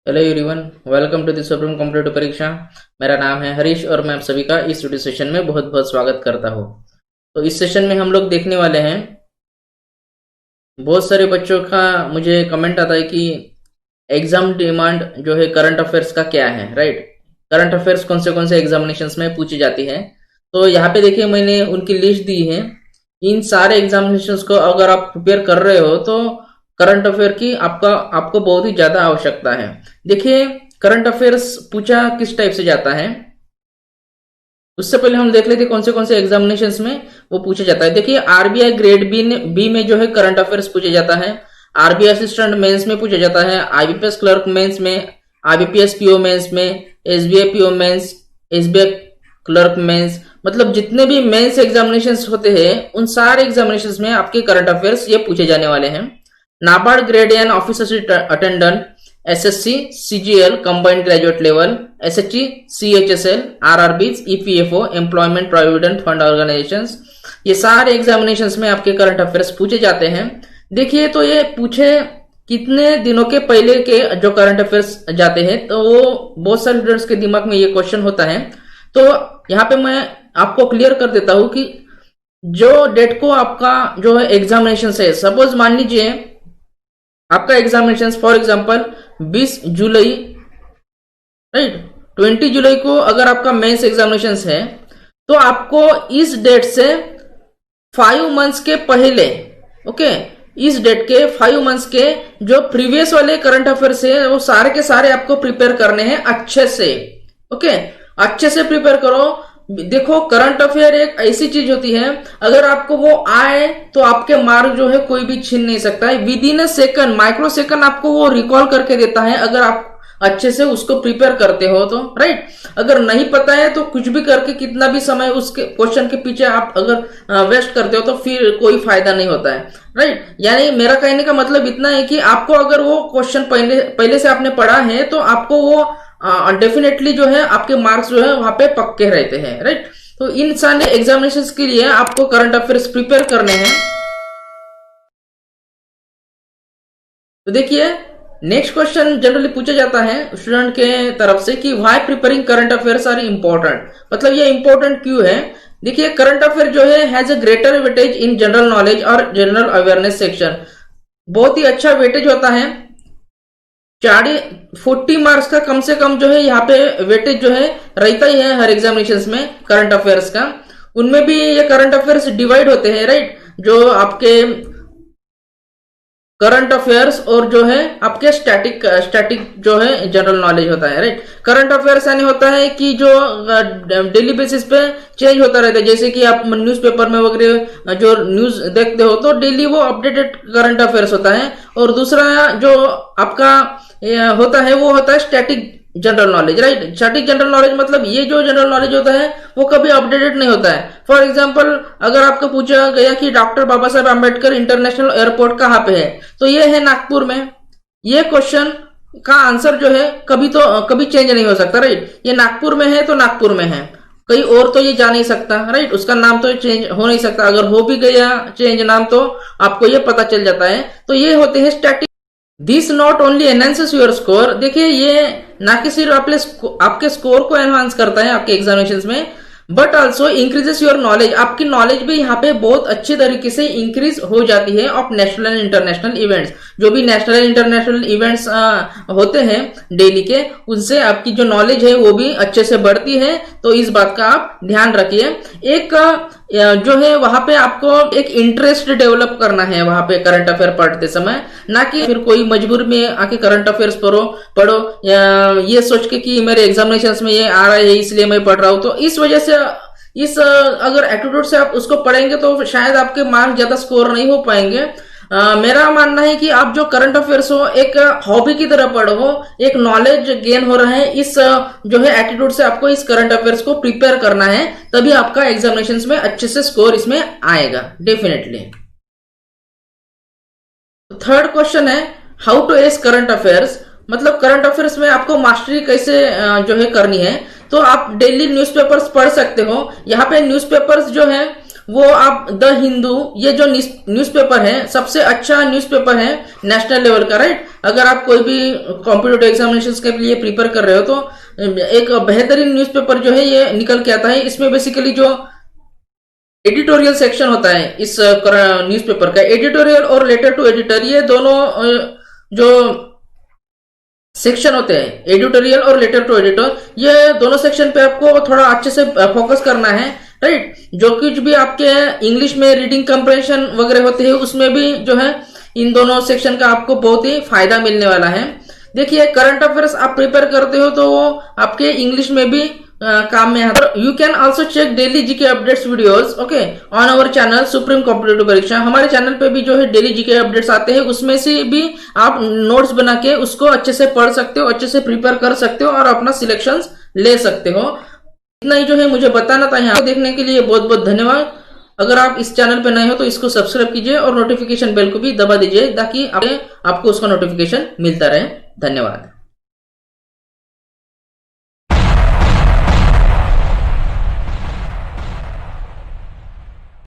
Hello everyone, welcome to the supreme competitive परीक्षा। मेरा नाम है हरीश और मैं आप सभी का इस वीडियो सेशन में बहुत बहुत स्वागत करता हूँ। तो इस सेशन में हम लोग देखने वाले हैं, बहुत सारे बच्चों का मुझे कमेंट आता है कि एग्जाम डिमांड जो है करंट अफेयर्स का क्या है, राइट। करंट अफेयर्स कौन से एग्जामिनेशंस में पूछी जाती है। तो यहाँ पे देखिए, मैंने उनकी लिस्ट दी है। इन सारे एग्जामिनेशंस को अगर आप प्रिपेयर कर रहे हो तो करंट अफेयर की आपको बहुत ही ज्यादा आवश्यकता है। देखिए, करंट अफेयर्स पूछा किस टाइप से जाता है, उससे पहले हम देख लेते कौन से एग्जामिनेशंस में वो पूछा जाता है। देखिए, आरबीआई ग्रेड बी में जो है करंट अफेयर्स पूछा जाता है। आरबीआई असिस्टेंट मेंस में पूछा जाता है। आईबीपीएस क्लर्क मेंस में, आईबीपीएस पीओ मेंस में, SBI PO mains, SBI clerk mains, मतलब जितने भी मेंस एग्जामिनेशंस होते हैं उन सारे एग्जामिनेशंस में आपके करंट अफेयर्स ये पूछे जाने वाले हैं। NABARD grade and officer attendant, SSC, CGL combined graduate level, SHG, CHSL, RRBs, EPFO, employment provident fund organisations, ये सारे एग्जामिनेशंस में आपके करंट अफेयर्स पूछे जाते हैं। देखिए, तो ये पूछे कितने दिनों के पहले के जो करंट अफेयर्स जाते हैं, तो वो बहुत सारे स्टूडेंट्स के दिमाग में ये क्वेश्चन होता है। तो यहाँ पे मैं आपको क्लियर कर देता हूं कि जो डेट को आपका जो है एग्जामिनेशन है, सपोज मान लीजिए आपका examination for example 20 July, right, 20 जुलाई को अगर आपका मेंस एग्जामिनेशन है तो आपको इस डेट से 5 मंथ्स के पहले, ओके, इस डेट के 5 मंथ्स के जो प्रीवियस वाले करंट अफेयर्स है वो सारे के सारे आपको प्रिपेयर करने हैं अच्छे से। ओके, अच्छे से प्रिपेयर करो। देखो, करंट अफेयर एक ऐसी चीज होती है, अगर आपको वो आए तो आपके मार्क जो है कोई भी छीन नहीं सकता है। With in a second, micro second आपको वो रिकॉल करके देता है, अगर आप अच्छे से उसको प्रिपेयर करते हो तो, राइट। अगर नहीं पता है तो कुछ भी करके कितना भी समय उसके क्वेश्चन के पीछे आप अगर वेस्ट करते हो तो फिर कोई फायदा नहीं होता है, राइट। यानी मेरा कहने का मतलब इतना है कि आपको अगर वो क्वेश्चन पहले से आपने पढ़ा है तो आपको वो डेफिनेटली जो है आपके मार्क्स जो है वहां पे पक्के रहते हैं, राइट। तो इन सारे एग्जामिनेशन के लिए आपको करंट अफेयर्स प्रिपेयर करने हैं। तो देखिए, नेक्स्ट क्वेश्चन जनरली पूछा जाता है स्टूडेंट के तरफ से कि why preparing current affairs are important, मतलब ये इंपॉर्टेंट क्यों है। देखिए, करंट अफेयर जो है has a greater weightage in general knowledge और जनरल अवेयरनेस सेक्शन, बहुत ही अच्छा वेटेज होता है। 40 मार्क्स का कम से कम जो है यहाँ पे वेटेज जो है रहता ही है हर एग्जामिनेशन में करंट अफेयर्स का। उनमें भी ये करंट अफेयर्स डिवाइड होते हैं, राइट, जो आपके करंट अफेयर्स और जो है आपके स्टैटिक जो है जनरल नॉलेज होता है, राइट। करंट अफेयर्स यानी होता है कि जो डेली बेसिस पे चेंज होता रहता है, जैसे कि आप न्यूज़पेपर में वगैरह जो न्यूज देखते हो तो डेली वो अपडेटेड करंट अफेयर्स होता है। और दूसरा जो आपका होता है वो होता है static general knowledge, right. Static general knowledge मतलब ये जो जनरल नॉलेज होता है वो कभी अपडेटेड नहीं होता है। फॉर एग्जांपल, अगर आपको पूछा गया कि doctor Baba Saheb Ambedkar international airport कहाँ पे है, तो ये है नागपुर में। ये क्वेश्चन का आंसर जो है कभी चेंज नहीं हो सकता, राइट। ये नागपुर में है तो नागपुर में है, कहीं और तो ये जा नहीं सकता, राइट। उसका नाम तो चेंज हो नहीं सकता, अगर हो भी गया चेंज नाम तो आपको ये पता चल जाता है। तो ये होते हैं static. This not only enhances your score, देखिए ये ना कि सिर्फ आपके स्कोर को एनहांस करता है आपके एग्जामिनेशंस में, but also increases your knowledge, आपकी नॉलेज भी यहाँ पे बहुत अच्छे तरीके से इंक्रीज हो जाती है of national and international events. जो भी नेशनल एंड इंटरनेशनल इवेंट्स होते हैं डेली के, उनसे आपकी जो नॉलेज है वो भी अच्छे से बढ़ती है। तो इस बात का आप ध्यान रखिए। एक जो है वहां पे आपको एक इंटरेस्ट डेवलप करना है वहां पे करंट अफेयर पढ़ते समय, ना कि फिर कोई मजबूर में आके करंट अफेयर्स पढ़ो ये सोच के कि मेरे एग्जामिनेशन में ये आ रहा है इसलिए मैं पढ़ रहा हूं। तो इस वजह से अगर एटीट्यूड से आप उसको पढ़ेंगे तो शायद आपके मार्क्स ज्यादा स्कोर नहीं हो पाएंगे। मेरा मानना है कि आप जो करंट अफेयर्स हो एक हॉबी की तरह पढ़ो, एक नॉलेज गेन हो रहा है, इस जो है एटीट्यूड से आपको इस करंट अफेयर्स को प्रिपेयर करना है, तभी आपका एग्जामिनेशंस में अच्छे से स्कोर इसमें आएगा डेफिनेटली। थर्ड क्वेश्चन है how to ace current affairs, मतलब करंट अफेयर्स में आपको मास्टरी कैसे जो है करनी है। तो आप डेली न्यूज़पेपर्स पढ़ सकते हो। यहाँ पे न्यूज़पेपर्स जो है वो आप द हिंदू, ये जो न्यूज़पेपर है सबसे अच्छा न्यूज़पेपर है नेशनल लेवल का, राइट। अगर आप कोई भी कॉम्पिटिटिव एग्जामिनेशंस के लिए प्रिपेयर कर रहे हो तो एक बेहतरीन न्यूज़पेपर जो है ये निकल के आता है। इसमें बेसिकली जो एडिटोरियल सेक्शन होता है इस न्यूज़पेपर का, एडिटोरियल और लेटर टू एडिटर, ये दोनों जो सेक्शन होते हैं, एडिटोरियल और लेटर टू एडिटर, ये दोनों सेक्शन पे आपको थोड़ा अच्छे से फोकस करना है, राइट। जो कुछ भी आपके इंग्लिश में रीडिंग कंप्रेशन वगैरह होते हैं उसमें भी जो है इन दोनों सेक्शन का आपको बहुत ही फायदा मिलने वाला है। देखिए करंट अफेयर्स आप प्रिपेयर करते हो तो वो आपके इंग्लिश में भी काम में आता है। You can also check daily GK updates videos okay on our channel supreme competitive परीक्षा। हमारे चैनल पे भी जो है डेली जीके अपडेट्स आते हैं, उसमें से भी आप नोट्स बना के उसको अच्छे से पढ़ सकते हो, अच्छे से प्रिपेयर कर सकते हो और अपना सिलेक्शन ले सकते हो। इतना ही जो है मुझे बताना था। यहाँ देखने के लिए बहुत बहुत धन्यवाद। अगर आप इस चैनल पे नए हो तो इसको सब्सक्राइब कीजिए और नोटिफिकेशन बेल को भी दबा दीजिए ताकि आपको उसका नोटिफिकेशन मिलता रहे। धन्यवाद।